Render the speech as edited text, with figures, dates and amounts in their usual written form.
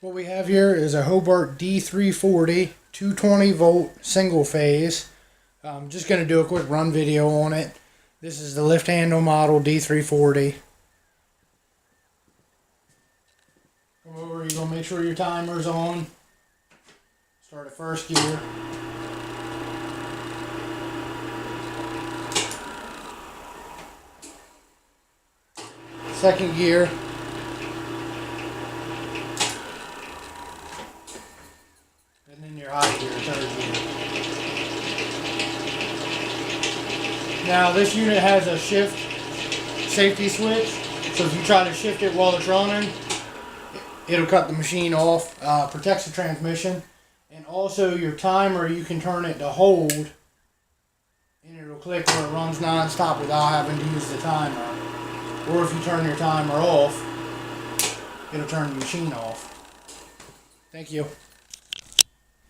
What we have here is a Hobart D340 220 volt single phase. I'm just going to do a quick run video on it. This is the lift handle model D340. Come over, you're going to make sure your timer's on. Start at first gear. Second gear. And then your high gear, third gear. Now this unit has a shift safety switch, so if you try to shift it while it's running, it'll cut the machine off, protects the transmission. And also your timer, you can turn it to hold, and it'll click where it runs non-stop without having to use the timer. Or if you turn your timer off, it'll turn the machine off. Thank you.